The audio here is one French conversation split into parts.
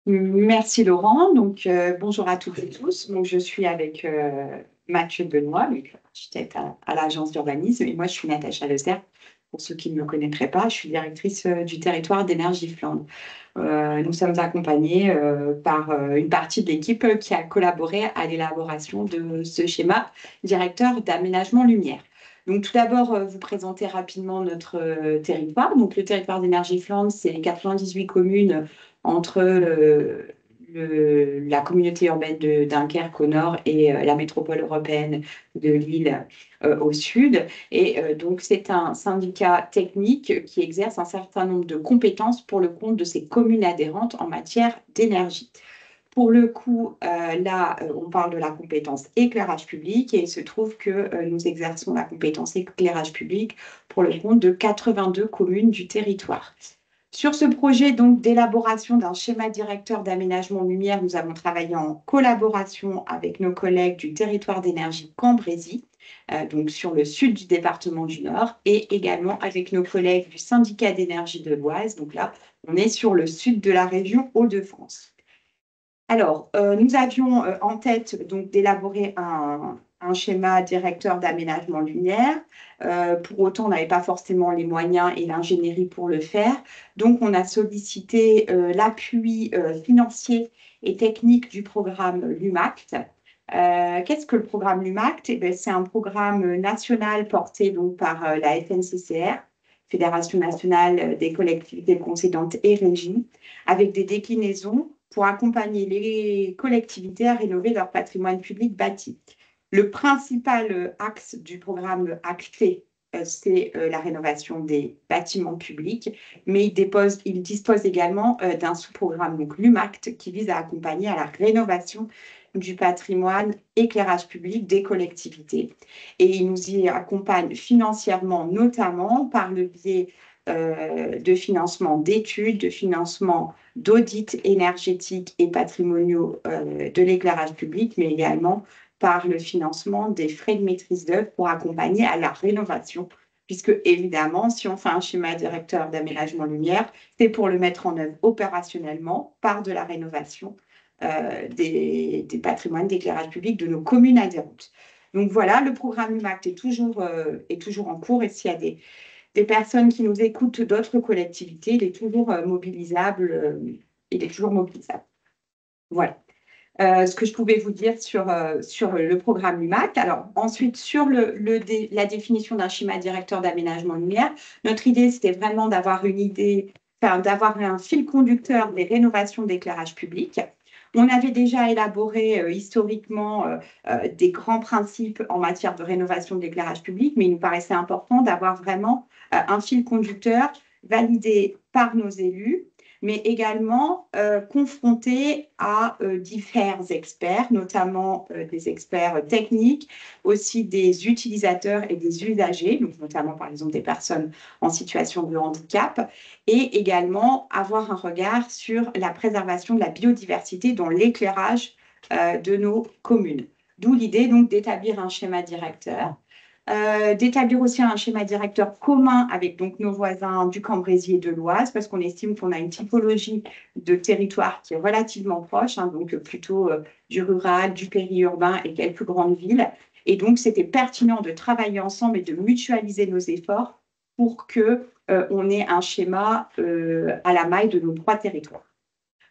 Merci Laurent. Donc, bonjour à toutes et tous. Donc, je suis avec Mathieu Benoît, donc, architecte à l'agence d'urbanisme. Et moi, je suis Natacha Lezer. Pour ceux qui ne me connaîtraient pas, je suis directrice du territoire d'Énergie Flandre. Nous sommes accompagnés par une partie de l'équipe qui a collaboré à l'élaboration de ce schéma directeur d'aménagement lumière. Donc, tout d'abord, vous présenter rapidement notre territoire. Donc, le territoire d'Énergie Flandre, c'est 98 communes entre la communauté urbaine de Dunkerque au nord et la métropole européenne de Lille au sud. Et donc, c'est un syndicat technique qui exerce un certain nombre de compétences pour le compte de ses communes adhérentes en matière d'énergie. Pour le coup, là, on parle de la compétence éclairage public et il se trouve que nous exerçons la compétence éclairage public pour le compte de 82 communes du territoire. Sur ce projet donc d'élaboration d'un schéma directeur d'aménagement lumière, nous avons travaillé en collaboration avec nos collègues du territoire d'énergie Cambrésis, donc sur le sud du département du Nord, et également avec nos collègues du syndicat d'énergie de l'Oise. Donc là, on est sur le sud de la région Hauts-de-France. Alors, nous avions en tête donc d'élaborer un schéma directeur d'aménagement lumière. Pour autant, on n'avait pas forcément les moyens et l'ingénierie pour le faire. Donc, on a sollicité l'appui financier et technique du programme LUMACT. Qu'est-ce que le programme LUMACT? Eh bien, c'est un programme national porté donc, par la FNCCR, Fédération nationale des collectivités concédantes et régies, avec des déclinaisons pour accompagner les collectivités à rénover leur patrimoine public bâti. Le principal axe du programme ACT, c'est la rénovation des bâtiments publics, mais il dispose également d'un sous-programme, donc l'UMACT, qui vise à accompagner à la rénovation du patrimoine éclairage public des collectivités. Et il nous y accompagne financièrement, notamment par le biais de financement d'études, de financement d'audits énergétiques et patrimoniaux de l'éclairage public, mais également par le financement des frais de maîtrise d'œuvre pour accompagner à la rénovation. Puisque, évidemment, si on fait un schéma directeur d'aménagement lumière, c'est pour le mettre en œuvre opérationnellement par de la rénovation des patrimoines d'éclairage public de nos communes adhérentes. Donc voilà, le programme UMACT est toujours en cours et s'il y a des personnes qui nous écoutent d'autres collectivités, il est toujours mobilisable. Il est toujours mobilisable. Voilà. Ce que je pouvais vous dire sur le programme UMACT. Alors ensuite, sur la définition d'un schéma directeur d'aménagement lumière, notre idée, c'était vraiment d'avoir une idée, enfin, d'avoir un fil conducteur des rénovations d'éclairage public. On avait déjà élaboré historiquement des grands principes en matière de rénovation de l'éclairage public, mais il nous paraissait important d'avoir vraiment un fil conducteur validé par nos élus, mais également confronté à divers experts, notamment des experts techniques, aussi des utilisateurs et des usagers, donc notamment par exemple des personnes en situation de handicap, et également avoir un regard sur la préservation de la biodiversité dans l'éclairage de nos communes. D'où l'idée donc d'établir un schéma directeur. D'établir aussi un schéma directeur commun avec donc nos voisins du Cambrésis et de l'Oise, parce qu'on estime qu'on a une typologie de territoire qui est relativement proche, hein, donc plutôt du rural, du périurbain et quelques grandes villes. Et donc, c'était pertinent de travailler ensemble et de mutualiser nos efforts pour que on ait un schéma à la maille de nos trois territoires.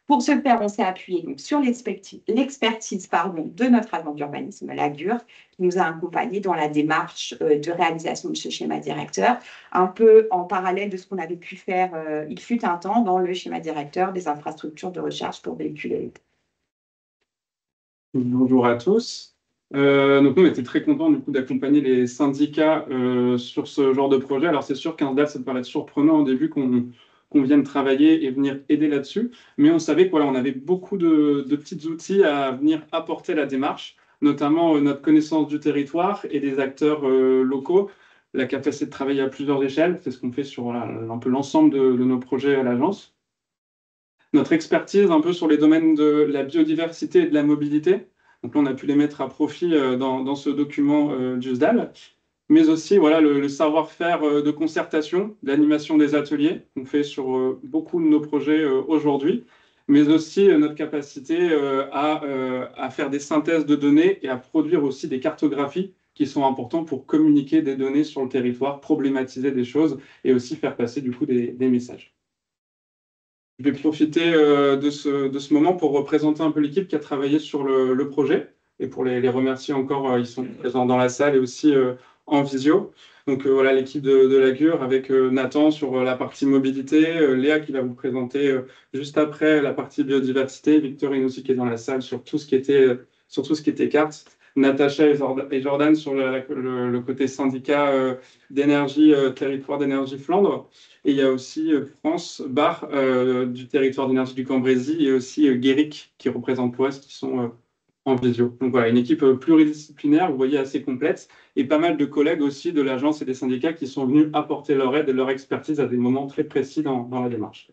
Pour ce faire, on s'est appuyé donc, sur l'expertise de notre agent d'urbanisme, l'AGUR, qui nous a accompagnés dans la démarche de réalisation de ce schéma directeur, un peu en parallèle de ce qu'on avait pu faire, il fut un temps, dans le schéma directeur des infrastructures de recharge pour véhicules électriques. Bonjour à tous. Donc nous, on était très contents du coup d'accompagner les syndicats sur ce genre de projet. Alors c'est sûr qu'un date, ça peut paraître surprenant au début qu'on vienne travailler et venir aider là-dessus, mais on savait que voilà, on avait beaucoup de petits outils à venir apporter à la démarche, notamment notre connaissance du territoire et des acteurs locaux, la capacité de travailler à plusieurs échelles, c'est ce qu'on fait sur voilà, un peu l'ensemble de nos projets à l'agence. Notre expertise un peu sur les domaines de la biodiversité et de la mobilité. Donc là, on a pu les mettre à profit dans ce document du SDAL, mais aussi voilà, le savoir-faire de concertation, d'animation des ateliers qu'on fait sur beaucoup de nos projets aujourd'hui, mais aussi notre capacité à faire des synthèses de données et à produire aussi des cartographies qui sont importantes pour communiquer des données sur le territoire, problématiser des choses et aussi faire passer du coup des messages. Je vais profiter de ce moment pour représenter un peu l'équipe qui a travaillé sur le projet et pour les remercier encore. Ils sont présents dans la salle et aussi en visio. Donc voilà l'équipe de la GUR avec Nathan sur la partie mobilité, Léa qui va vous présenter juste après la partie biodiversité, Victorine aussi qui est dans la salle sur tout ce qui était, sur tout ce qui était cartes, Natacha et Jordan sur le côté syndicat d'énergie, territoire d'énergie Flandre. Et il y a aussi France Barre du territoire d'énergie du Cambrésis et aussi Guéric qui représente l'Ouest qui sont en visio. Donc voilà, une équipe pluridisciplinaire, vous voyez, assez complète et pas mal de collègues aussi de l'agence et des syndicats qui sont venus apporter leur aide et leur expertise à des moments très précis dans la démarche.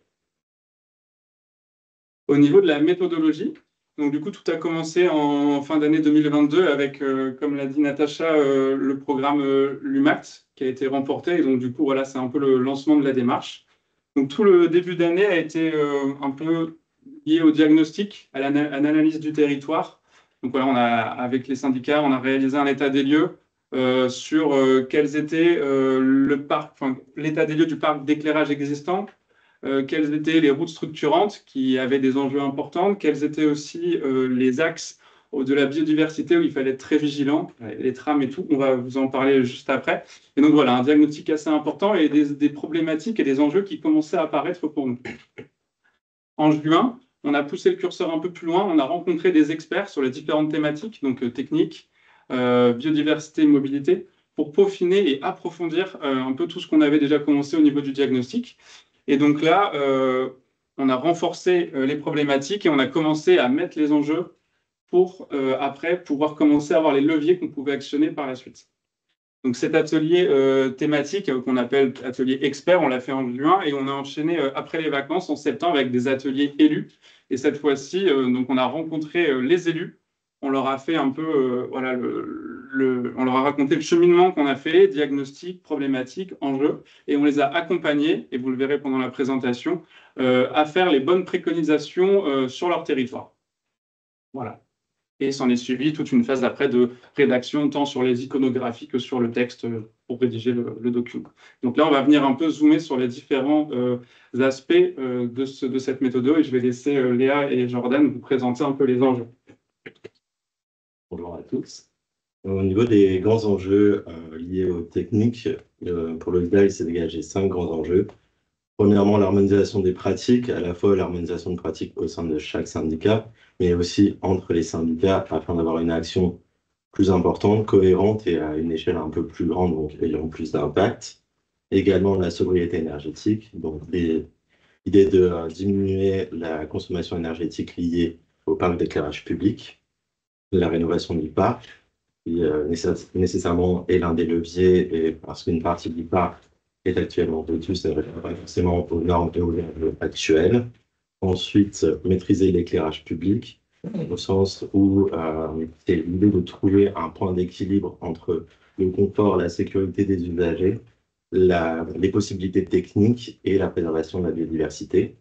Au niveau de la méthodologie, donc du coup, tout a commencé en fin d'année 2022 avec, comme l'a dit Natacha, le programme LUMACT qui a été remporté. Et donc du coup, voilà, c'est un peu le lancement de la démarche. Donc tout le début d'année a été un peu lié au diagnostic, à l'analyse du territoire. Donc voilà, avec les syndicats, on a réalisé un état des lieux sur quels étaient l'état des lieux du parc d'éclairage existant, quelles étaient les routes structurantes qui avaient des enjeux importants, quels étaient aussi les axes de la biodiversité où il fallait être très vigilant, les trames et tout, on va vous en parler juste après. Et donc voilà, un diagnostic assez important et des problématiques et des enjeux qui commençaient à apparaître pour nous. En juin, on a poussé le curseur un peu plus loin, on a rencontré des experts sur les différentes thématiques, donc techniques, biodiversité, mobilité, pour peaufiner et approfondir un peu tout ce qu'on avait déjà commencé au niveau du diagnostic. Et donc là, on a renforcé les problématiques et on a commencé à mettre les enjeux pour après pouvoir commencer à avoir les leviers qu'on pouvait actionner par la suite. Donc cet atelier thématique qu'on appelle atelier expert, on l'a fait en juin et on a enchaîné après les vacances en septembre avec des ateliers élus. Et cette fois-ci, donc on a rencontré les élus. On leur a fait un peu, voilà, on leur a raconté le cheminement qu'on a fait, diagnostic, problématique, enjeux, et on les a accompagnés, et vous le verrez pendant la présentation, à faire les bonnes préconisations sur leur territoire. Voilà. Et s'en est suivi toute une phase d'après de rédaction, tant sur les iconographies que sur le texte pour rédiger le document. Donc là, on va venir un peu zoomer sur les différents aspects de cette méthode et je vais laisser Léa et Jordan vous présenter un peu les enjeux. Bonjour à tous. Au niveau des grands enjeux liés aux techniques, pour le SDAL, il s'est dégagé 5 grands enjeux. Premièrement, l'harmonisation des pratiques, à la fois l'harmonisation de pratiques au sein de chaque syndicat, mais aussi entre les syndicats afin d'avoir une action plus importante, cohérente et à une échelle un peu plus grande, donc ayant plus d'impact. Également la sobriété énergétique, donc l'idée de diminuer la consommation énergétique liée au parc d'éclairage public, la rénovation du parc, qui nécessairement est l'un des leviers, et parce qu'une partie du parc est actuellement vétue, ça ne répond pas forcément aux normes et aux règles actuelles. Ensuite, maîtriser l'éclairage public, au sens où c'est l'idée de trouver un point d'équilibre entre le confort, la sécurité des usagers, les possibilités techniques et la préservation de la biodiversité.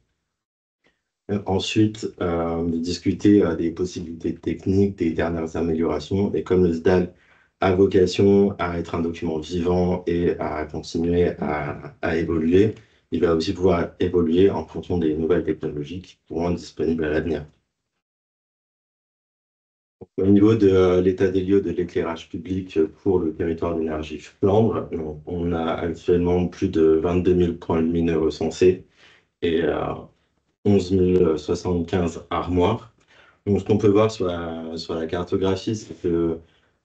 Ensuite, de discuter des possibilités techniques, des dernières améliorations. Et comme le SDAL a vocation à être un document vivant et à continuer à évoluer, il va aussi pouvoir évoluer en fonction des nouvelles technologies qui pourront être disponibles à l'avenir. Au niveau de l'état des lieux de l'éclairage public pour le territoire d'énergie Flandre, on a actuellement plus de 22 000 points lumineux recensés et 11 075 armoires. Donc, ce qu'on peut voir sur la cartographie, c'est que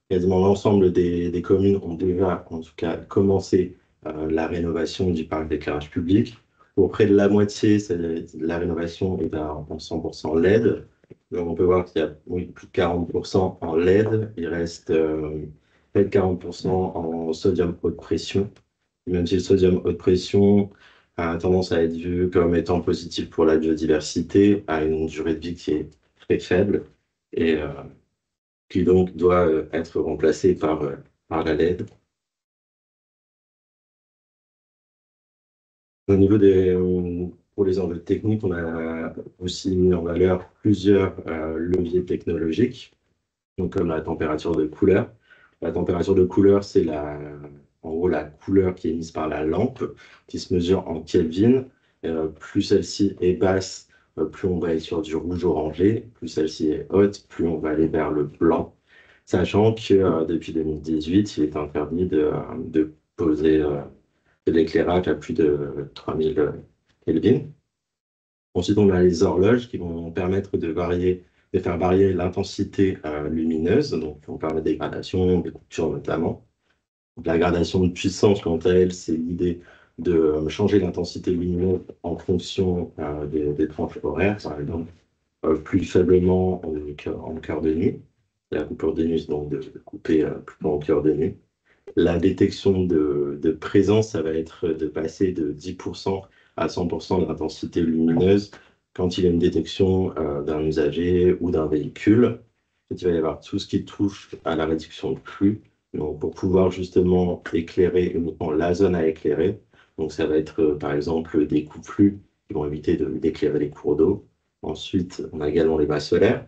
quasiment l'ensemble des communes ont déjà, en tout cas, commencé la rénovation du parc d'éclairage public. Pour près de la moitié, la rénovation est en 100% LED. Donc, on peut voir qu'il y a plus de 40% en LED. Il reste près de 40% en sodium haute pression. Même si le sodium haute pression a tendance à être vu comme étant positif pour la biodiversité, a une durée de vie qui est très faible et qui donc doit être remplacé par la LED. Au niveau pour les enjeux techniques, on a aussi mis en valeur plusieurs leviers technologiques, donc comme la température de couleur. La température de couleur, c'est en gros la couleur qui est émise par la lampe, qui se mesure en Kelvin. Plus celle-ci est basse, plus on va aller sur du rouge orangé. Plus celle-ci est haute, plus on va aller vers le blanc. Sachant que depuis 2018, il est interdit de poser de l'éclairage à plus de 3000 Kelvin. Ensuite, on a les horloges qui vont permettre de faire varier l'intensité lumineuse, donc qui vont permettre des gradations, des coupures notamment. Donc, la gradation de puissance, quant à elle, c'est l'idée de changer l'intensité lumineuse en fonction des tranches horaires, par exemple, plus faiblement en cœur de nuit. La coupure de nuit, donc de couper plutôt en cœur de nuit. La détection de présence, ça va être de passer de 10% à 100% de l'intensité lumineuse quand il y a une détection d'un usager ou d'un véhicule. Il va y avoir tout ce qui touche à la réduction de flux, donc pour pouvoir justement éclairer uniquement la zone à éclairer. Donc ça va être par exemple des coupe-flux qui vont éviter d'éclairer les cours d'eau. Ensuite, on a également les masses solaires,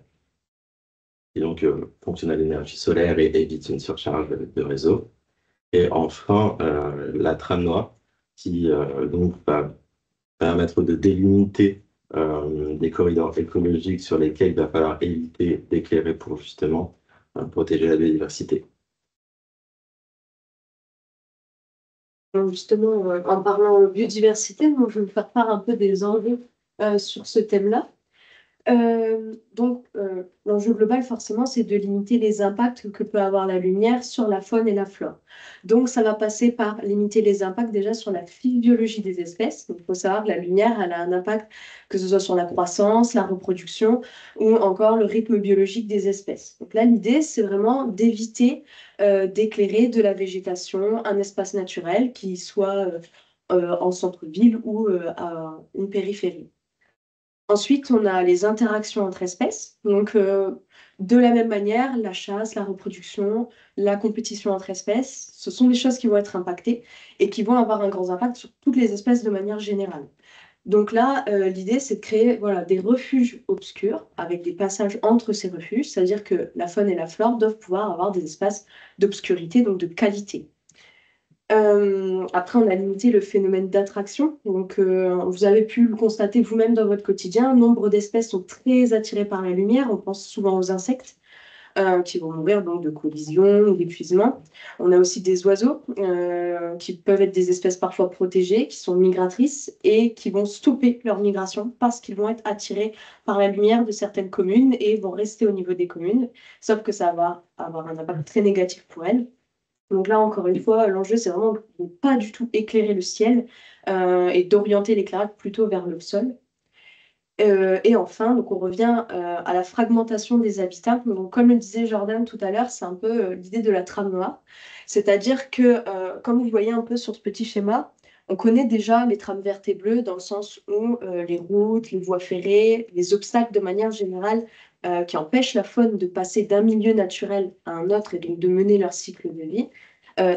qui donc fonctionnent à l'énergie solaire et évitent une surcharge de réseau. Et enfin, la trame noire, qui donc va permettre de délimiter des corridors écologiques sur lesquels il va falloir éviter d'éclairer pour justement protéger la biodiversité. Donc justement, en parlant biodiversité, moi, je vais vous faire part un peu des enjeux sur ce thème-là. L'enjeu global, forcément, c'est de limiter les impacts que peut avoir la lumière sur la faune et la flore. Donc, ça va passer par limiter les impacts déjà sur la physiologie des espèces. Donc, il faut savoir que la lumière, elle a un impact, que ce soit sur la croissance, la reproduction ou encore le rythme biologique des espèces. Donc là, l'idée, c'est vraiment d'éviter d'éclairer de la végétation, un espace naturel qui soit en centre-ville ou à une périphérie. Ensuite, on a les interactions entre espèces. Donc, de la même manière, la chasse, la reproduction, la compétition entre espèces, ce sont des choses qui vont être impactées et qui vont avoir un grand impact sur toutes les espèces de manière générale. Donc là, l'idée, c'est de créer des refuges obscurs avec des passages entre ces refuges, c'est-à-dire que la faune et la flore doivent pouvoir avoir des espaces d'obscurité, donc de qualité. Après, on a limité le phénomène d'attraction. Donc, vous avez pu le constater vous-même dans votre quotidien. Nombre d'espèces sont très attirées par la lumière. On pense souvent aux insectes qui vont mourir donc, de collision ou d'épuisement. On a aussi des oiseaux qui peuvent être des espèces parfois protégées, qui sont migratrices et qui vont stopper leur migration parce qu'ils vont être attirés par la lumière de certaines communes et vont rester au niveau des communes. Sauf que ça va avoir un impact très négatif pour elles. Donc là, encore une fois, l'enjeu, c'est vraiment de ne pas du tout éclairer le ciel et d'orienter l'éclairage plutôt vers le sol. Et enfin, donc on revient à la fragmentation des habitats. Donc, comme le disait Jordan tout à l'heure, c'est un peu l'idée de la trame noire. C'est-à-dire que, comme vous voyez un peu sur ce petit schéma, on connaît déjà les trames vertes et bleues dans le sens où les routes, les voies ferrées, les obstacles de manière générale qui empêchent la faune de passer d'un milieu naturel à un autre et donc de mener leur cycle de vie.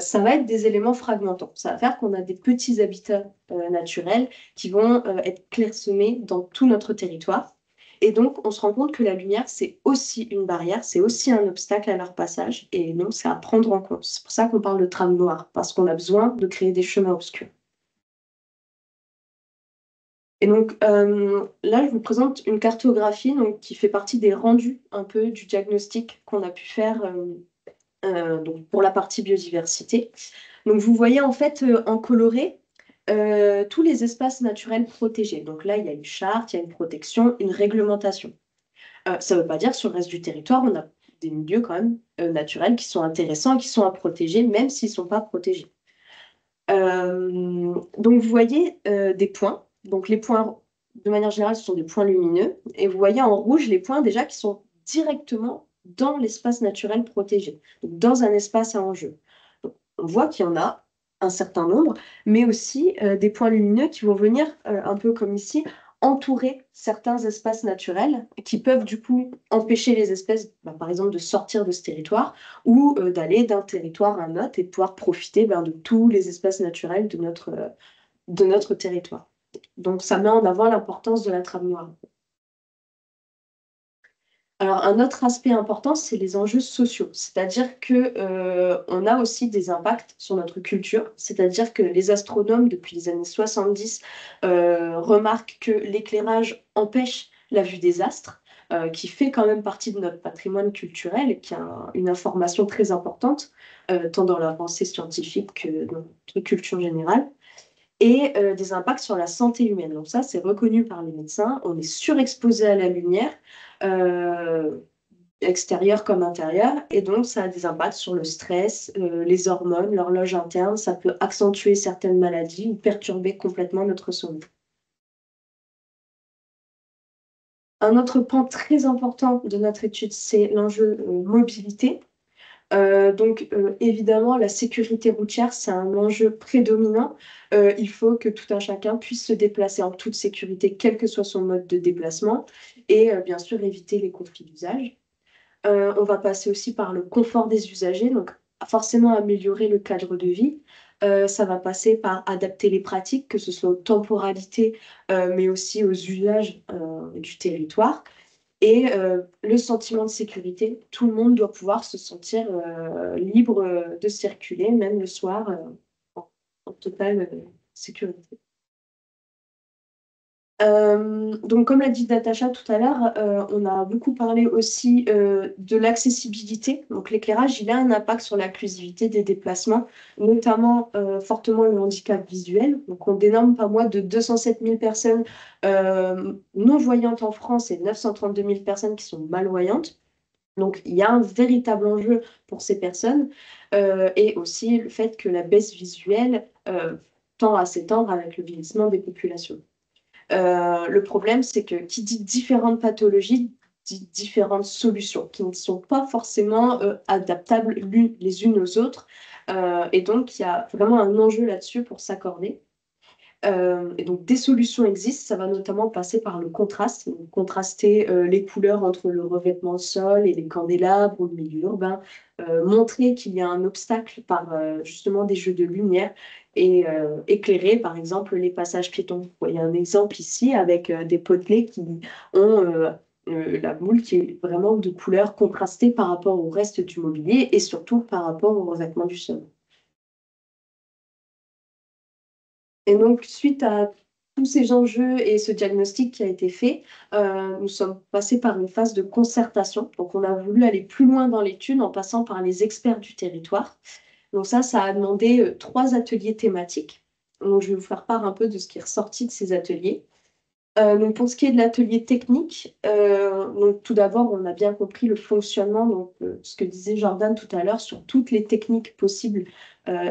Ça va être des éléments fragmentants. Ça va faire qu'on a des petits habitats naturels qui vont être clairsemés dans tout notre territoire. Et donc, on se rend compte que la lumière, c'est aussi une barrière, c'est aussi un obstacle à leur passage. Et donc, c'est à prendre en compte. C'est pour ça qu'on parle de trame noire, parce qu'on a besoin de créer des chemins obscurs. Et donc, là, je vous présente une cartographie donc, qui fait partie des rendus un peu du diagnostic qu'on a pu faire donc pour la partie biodiversité. Donc, vous voyez en fait en coloré tous les espaces naturels protégés. Donc là, il y a une charte, il y a une protection, une réglementation. Ça ne veut pas dire que sur le reste du territoire, on a des milieux quand même naturels qui sont intéressants et qui sont à protéger, même s'ils ne sont pas protégés. Donc, vous voyez des points. Donc, les points, de manière générale, ce sont des points lumineux. Et vous voyez en rouge les points déjà qui sont directement dans l'espace naturel protégé, donc dans un espace à enjeu. Donc, on voit qu'il y en a un certain nombre, mais aussi des points lumineux qui vont venir, un peu comme ici, entourer certains espaces naturels qui peuvent du coup empêcher les espèces, par exemple, de sortir de ce territoire ou d'aller d'un territoire à un autre et de pouvoir profiter de tous les espaces naturels de notre territoire. Donc, ça met en avant l'importance de la trame noire. Alors, un autre aspect important, c'est les enjeux sociaux. C'est-à-dire que, on a aussi des impacts sur notre culture. C'est-à-dire que les astronomes, depuis les années 70, remarquent que l'éclairage empêche la vue des astres, qui fait quand même partie de notre patrimoine culturel et qui a une information très importante, tant dans l'avancée scientifique que dans notre culture générale. Et des impacts sur la santé humaine. Donc ça, c'est reconnu par les médecins. On est surexposé à la lumière, euh, extérieure comme intérieure, et donc ça a des impacts sur le stress, les hormones, l'horloge interne. Ça peut accentuer certaines maladies ou perturber complètement notre sommeil. Un autre point très important de notre étude, c'est l'enjeu mobilité. Évidemment, la sécurité routière, c'est un enjeu prédominant. Il faut que tout un chacun puisse se déplacer en toute sécurité, quel que soit son mode de déplacement, et bien sûr éviter les conflits d'usage. On va passer aussi par le confort des usagers, donc forcément améliorer le cadre de vie. Ça va passer par adapter les pratiques, que ce soit aux temporalités, mais aussi aux usages du territoire. Et le sentiment de sécurité, tout le monde doit pouvoir se sentir libre de circuler, même le soir, en totale sécurité. Donc, comme l'a dit Natacha tout à l'heure, on a beaucoup parlé aussi de l'accessibilité. Donc, l'éclairage, il a un impact sur l'inclusivité des déplacements, notamment fortement le handicap visuel. Donc, on dénombre pas moins de 207 000 personnes non-voyantes en France et 932 000 personnes qui sont malvoyantes. Donc, il y a un véritable enjeu pour ces personnes et aussi le fait que la baisse visuelle tend à s'étendre avec le vieillissement des populations. Le problème, c'est que qui dit différentes pathologies dit différentes solutions qui ne sont pas forcément adaptables les unes aux autres. Et donc, il y a vraiment un enjeu là-dessus pour s'accorder. Et donc, des solutions existent. Ça va notamment passer par le contraste, donc contraster les couleurs entre le revêtement de sol et les candélabres ou le milieu urbain, montrer qu'il y a un obstacle par justement des jeux de lumière et éclairer, par exemple, les passages piétons. Vous voyez un exemple ici avec des potelets qui ont la moule qui est vraiment de couleurs contrastées par rapport au reste du mobilier et surtout par rapport au revêtement du sol. Et donc, suite à tous ces enjeux et ce diagnostic qui a été fait, nous sommes passés par une phase de concertation. Donc, on a voulu aller plus loin dans l'étude en passant par les experts du territoire. Donc ça a demandé 3 ateliers thématiques. Donc, je vais vous faire part un peu de ce qui est ressorti de ces ateliers. Donc, pour ce qui est de l'atelier technique, donc, tout d'abord, on a bien compris le fonctionnement, donc, ce que disait Jordan tout à l'heure, sur toutes les techniques possibles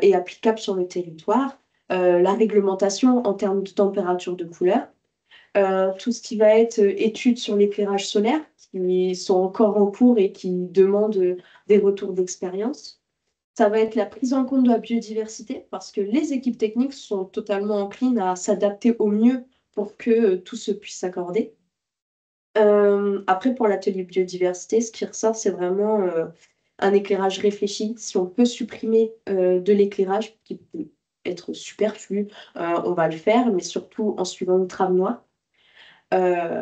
et applicables sur le territoire. La réglementation en termes de température de couleur, tout ce qui va être études sur l'éclairage solaire, qui sont encore en cours et qui demandent des retours d'expérience. Ça va être la prise en compte de la biodiversité, parce que les équipes techniques sont totalement enclines à s'adapter au mieux pour que tout se puisse s'accorder. Après, pour l'atelier biodiversité, ce qui ressort, c'est vraiment un éclairage réfléchi. Si on peut supprimer de l'éclairage qui peut être superflu, on va le faire, mais surtout en suivant une trame noire.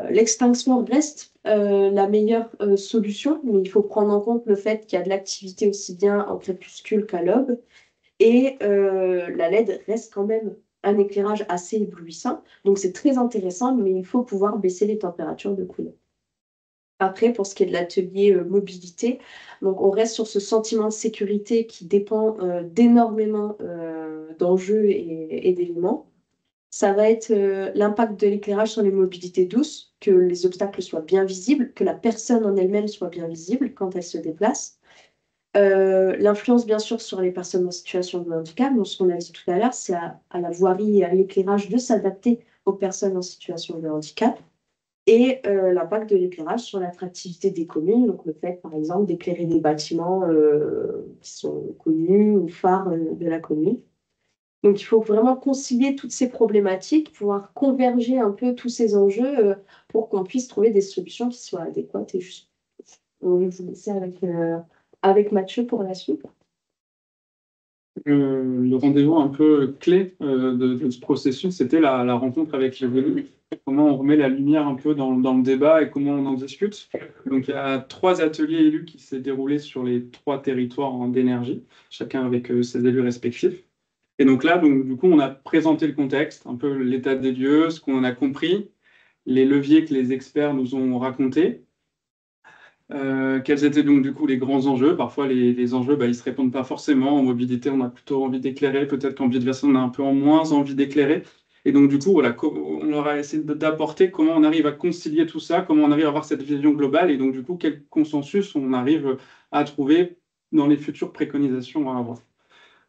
L'extinction reste la meilleure solution, mais il faut prendre en compte le fait qu'il y a de l'activité aussi bien en crépuscule qu'à l'aube. Et la LED reste quand même un éclairage assez éblouissant. Donc c'est très intéressant, mais il faut pouvoir baisser les températures de couleur. Après, pour ce qui est de l'atelier mobilité, donc on reste sur ce sentiment de sécurité qui dépend d'énormément d'enjeux et d'éléments. Ça va être l'impact de l'éclairage sur les mobilités douces, que les obstacles soient bien visibles, que la personne en elle-même soit bien visible quand elle se déplace. L'influence, bien sûr, sur les personnes en situation de handicap. Donc, ce qu'on a dit tout à l'heure, c'est à la voirie et à l'éclairage de s'adapter aux personnes en situation de handicap. Et l'impact de l'éclairage sur l'attractivité des communes, donc le fait, par exemple, d'éclairer des bâtiments qui sont connus ou phares de la commune. Donc, il faut vraiment concilier toutes ces problématiques, pouvoir converger un peu tous ces enjeux pour qu'on puisse trouver des solutions qui soient adéquates et justes. On va vous laisser avec Mathieu pour la suite. Le rendez-vous un peu clé de ce processus, c'était la rencontre avec les élus. Comment on remet la lumière un peu dans le débat et comment on en discute. Donc, il y a 3 ateliers élus qui s'est déroulés sur les 3 territoires d'énergie, chacun avec ses élus respectifs. Et donc là, du coup, on a présenté le contexte, un peu l'état des lieux, ce qu'on en a compris, les leviers que les experts nous ont racontés. Quels étaient donc du coup les grands enjeux? Parfois, les enjeux, ils ne se répondent pas forcément. En mobilité, on a plutôt envie d'éclairer. Peut-être qu'en biodiversité, on a un peu moins envie d'éclairer. Et donc, du coup, voilà, on leur a essayé d'apporter comment on arrive à concilier tout ça, comment on arrive à avoir cette vision globale. Et donc, du coup, quel consensus on arrive à trouver dans les futures préconisations à avoir.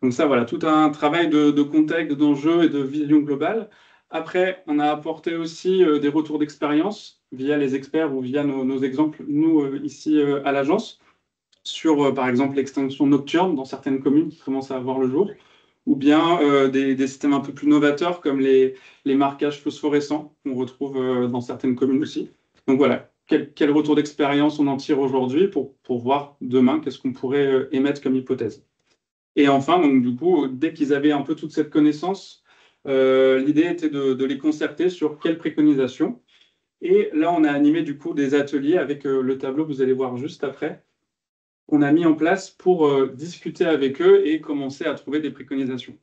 Donc ça, voilà, tout un travail de contexte, d'enjeux et de vision globale. Après, on a apporté aussi des retours d'expérience via les experts ou via nos exemples, nous, ici à l'agence, sur, par exemple, l'extinction nocturne dans certaines communes qui commencent à avoir le jour, ou bien des systèmes un peu plus novateurs comme les marquages phosphorescents qu'on retrouve dans certaines communes aussi. Donc voilà, quel retour d'expérience on en tire aujourd'hui pour voir demain qu'est-ce qu'on pourrait émettre comme hypothèse. Et enfin, donc, du coup, dès qu'ils avaient un peu toute cette connaissance, l'idée était de les concerter sur quelles préconisations. Et là, on a animé du coup des ateliers avec le tableau que vous allez voir juste après, qu'on a mis en place pour discuter avec eux et commencer à trouver des préconisations.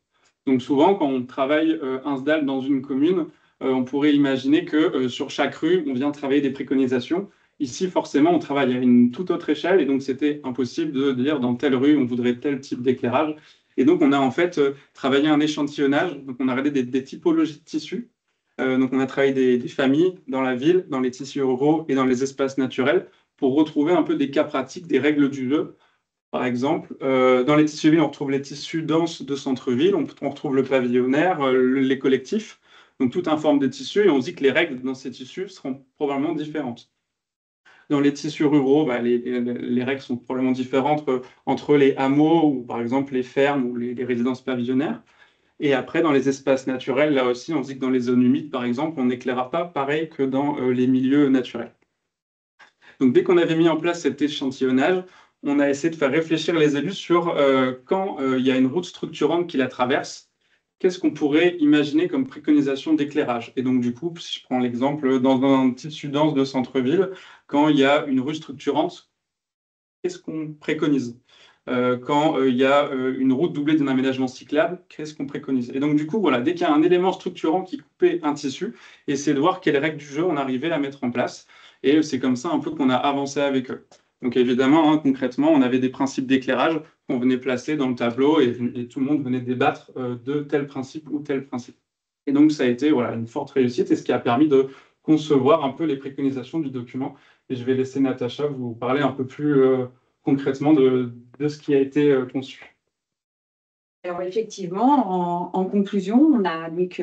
Donc souvent, quand on travaille un SDAL dans une commune, on pourrait imaginer que sur chaque rue, on vient travailler des préconisations. Ici, forcément, on travaille à une toute autre échelle et donc c'était impossible de dire dans telle rue, on voudrait tel type d'éclairage. Et donc, on a en fait travaillé un échantillonnage. Donc, on a regardé des typologies de tissus. Donc, on a travaillé des familles dans la ville, dans les tissus ruraux et dans les espaces naturels pour retrouver un peu des cas pratiques, des règles du jeu. Par exemple, dans les tissus villes, on retrouve les tissus denses de centre-ville, on retrouve le pavillonnaire, les collectifs, donc toute une forme de tissus, et on se dit que les règles dans ces tissus seront probablement différentes. Dans les tissus ruraux, les règles sont probablement différentes entre les hameaux ou par exemple les fermes ou les résidences pavillonnaires. Et après, dans les espaces naturels, là aussi, on se dit que dans les zones humides, par exemple, on n'éclairera pas pareil que dans les milieux naturels. Donc, dès qu'on avait mis en place cet échantillonnage, on a essayé de faire réfléchir les élus sur quand il y a une route structurante qui la traverse, qu'est-ce qu'on pourrait imaginer comme préconisation d'éclairage. Et donc, du coup, si je prends l'exemple dans un tissu dense de centre-ville, quand il y a une rue structurante, qu'est-ce qu'on préconise? Quand il y a une route doublée d'un aménagement cyclable, qu'est-ce qu'on préconise? Et donc, du coup, voilà, dès qu'il y a un élément structurant qui coupait un tissu, essayer de voir quelles règles du jeu on arrivait à mettre en place. Et c'est comme ça un peu qu'on a avancé avec eux. Donc, évidemment, hein, concrètement, on avait des principes d'éclairage qu'on venait placer dans le tableau et tout le monde venait débattre de tel principe ou tel principe. Et donc, ça a été voilà, une forte réussite et ce qui a permis de concevoir un peu les préconisations du document. Et je vais laisser Natacha vous parler un peu plus concrètement de ce qui a été conçu. Alors effectivement, en conclusion, on a donc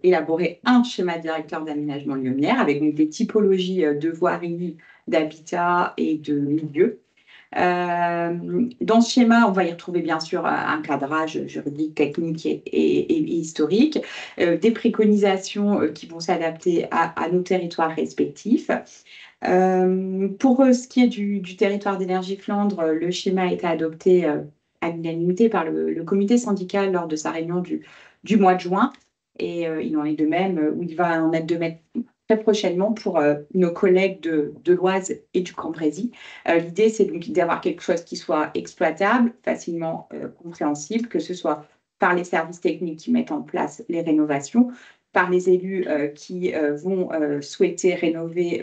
élaboré un schéma directeur d'aménagement lumière avec donc des typologies de voiries, d'habitat et de milieux. Dans ce schéma, on va y retrouver bien sûr un cadrage juridique, technique et historique, des préconisations qui vont s'adapter à nos territoires respectifs. Pour ce qui est du territoire d'énergie Flandre, le schéma a été adopté à l'unanimité par le comité syndical lors de sa réunion du mois de juin. Et il en est de même, ou il va en être de même très prochainement pour nos collègues de l'Oise et du Cambrésis. L'idée, c'est donc d'avoir quelque chose qui soit exploitable, facilement compréhensible, que ce soit par les services techniques qui mettent en place les rénovations, par les élus qui vont souhaiter rénover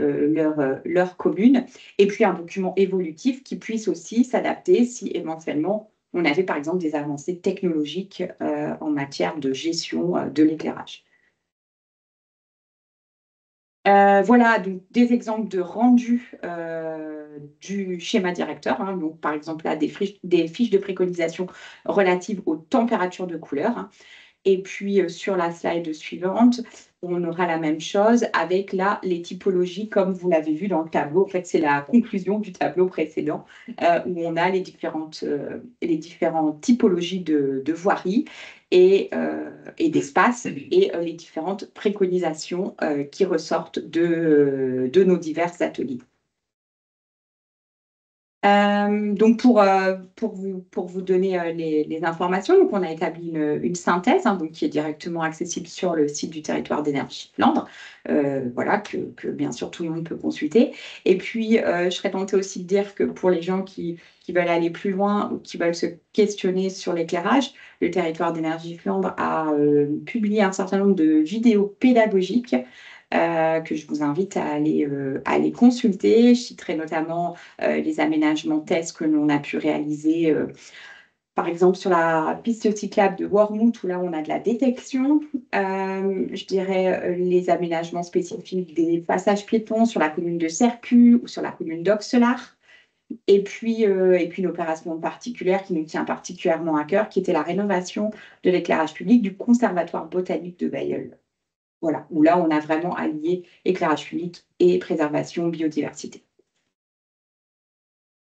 leur commune, et puis un document évolutif qui puisse aussi s'adapter si éventuellement on avait par exemple des avancées technologiques en matière de gestion de l'éclairage. Voilà donc des exemples de rendu du schéma directeur, hein, donc par exemple là des fiches de préconisation relatives aux températures de couleur, hein. Et puis, sur la slide suivante, on aura la même chose avec là les typologies, comme vous l'avez vu dans le tableau. En fait, c'est la conclusion du tableau précédent où on a les différentes typologies de voiries et d'espaces et les différentes préconisations qui ressortent de nos divers ateliers. Donc pour vous donner les informations, donc on a établi une synthèse donc qui est directement accessible sur le site du territoire d'énergie Flandre, voilà, que bien sûr tout le monde peut consulter. Et puis je serais tentée aussi de dire que pour les gens qui veulent aller plus loin ou qui veulent se questionner sur l'éclairage, le territoire d'énergie Flandre a publié un certain nombre de vidéos pédagogiques que je vous invite à aller consulter. Je citerai notamment les aménagements tests que l'on a pu réaliser, par exemple sur la piste cyclable de Wormhout, où là on a de la détection. Je dirais les aménagements spécifiques des passages piétons sur la commune de Sercu ou sur la commune d'Auxelard. Et puis une opération particulière qui nous tient particulièrement à cœur, qui était la rénovation de l'éclairage public du Conservatoire botanique de Bailleul. Voilà, où là, on a vraiment allié éclairage public et préservation biodiversité.